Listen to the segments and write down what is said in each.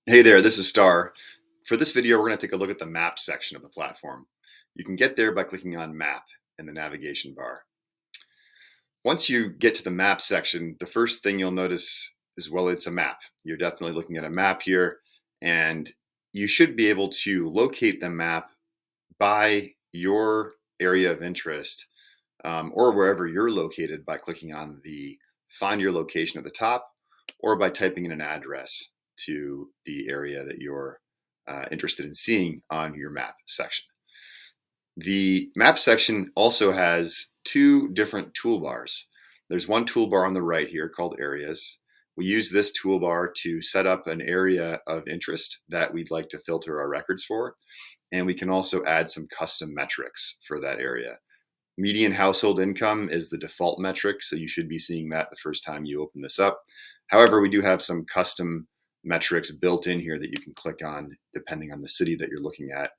Hey there, this is Star. For this video, we're going to take a look at the map section of the platform. You can get there by clicking on Map in the navigation bar. Once you get to the map section, the first thing you'll notice is, well, it's a map. You're definitely looking at a map here, and you should be able to locate the map by your area of interest or wherever you're located by clicking on the Find Your Location at the top or by typing in an address to the area that you're interested in seeing on your map section. The map section also has two different toolbars. There's one toolbar on the right here called Areas. We use this toolbar to set up an area of interest that we'd like to filter our records for. And we can also add some custom metrics for that area. Median household income is the default metric, so you should be seeing that the first time you open this up. However, we do have some custom metrics built in here that you can click on depending on the city that you're looking at.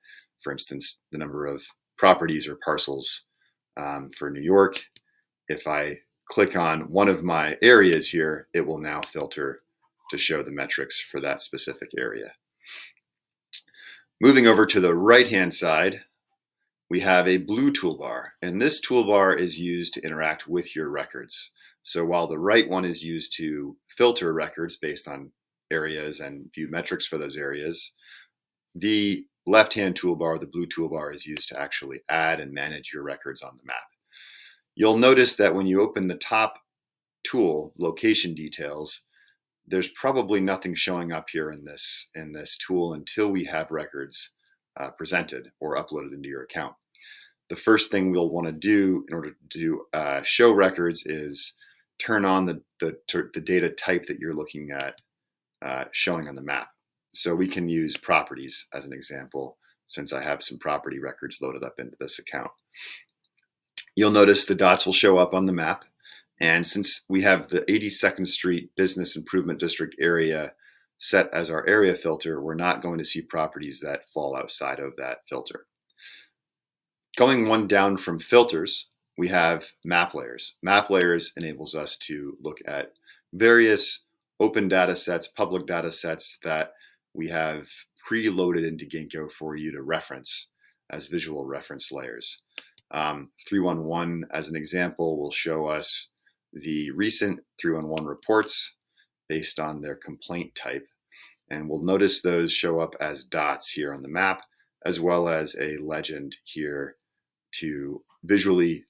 For instance, the number of properties or parcels for New York. If I click on one of my areas here, it will now filter to show the metrics for that specific area. Moving over to the right-hand side, we have a blue toolbar, and this toolbar is used to interact with your records. So while the right one is used to filter records based on areas and view metrics for those areas, the left-hand toolbar, the blue toolbar, is used to actually add and manage your records on the map. You'll notice that when you open the top tool, location details, there's probably nothing showing up here in this tool until we have records presented or uploaded into your account. The first thing we'll want to do in order to show records is turn on the data type that you're looking at showing on the map. So we can use properties as an example, since I have some property records loaded up into this account. You'll notice the dots will show up on the map. And since we have the 82nd Street Business Improvement District area set as our area filter, we're not going to see properties that fall outside of that filter. Going one down from filters, we have map layers. Map layers enables us to look at various open data sets, public data sets that we have preloaded into Ginkgo for you to reference as visual reference layers. 311, as an example, will show us the recent 311 reports based on their complaint type. And we'll notice those show up as dots here on the map, as well as a legend here to visually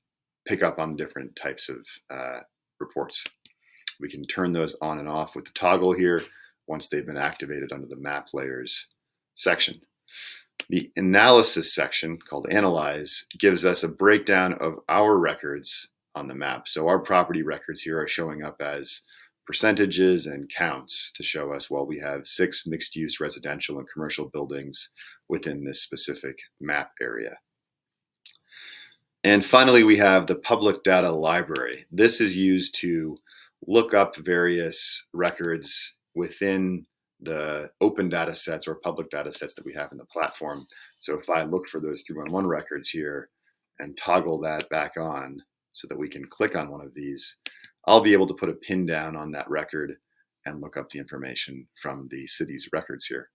pick up on different types of reports. We can turn those on and off with the toggle here once they've been activated under the map layers section. The analysis section, called Analyze, gives us a breakdown of our records on the map. So our property records here are showing up as percentages and counts to show us, well, we have 6 mixed-use residential and commercial buildings within this specific map area. And finally, we have the public data library. This is used to look up various records within the open data sets or public data sets that we have in the platform. So if I look for those 311 records here and toggle that back on so that we can click on one of these, I'll be able to put a pin down on that record and look up the information from the city's records here.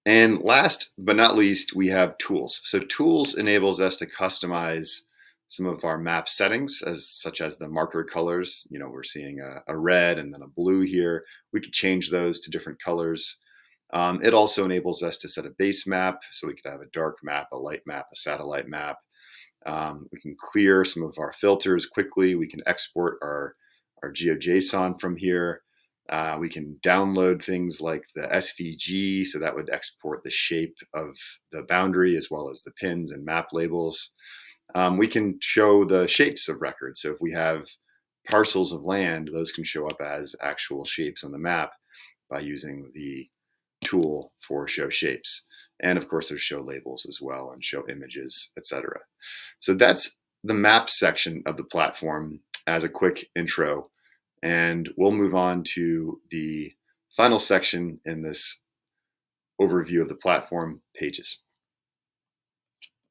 And last but not least, we have tools. So tools enables us to customize some of our map settings, such as the marker colors. You know, we're seeing a red and then a blue here. We could change those to different colors. It also enables us to set a base map, so we could have a dark map, a light map, a satellite map. We can clear some of our filters quickly. We can export our GeoJSON from here. We can download things like the SVG, so that would export the shape of the boundary as well as the pins and map labels. We can show the shapes of records. So if we have parcels of land, those can show up as actual shapes on the map by using the tool for show shapes. And of course, there's show labels as well and show images, etc. So that's the map section of the platform as a quick intro. And we'll move on to the final section in this overview of the platform, pages.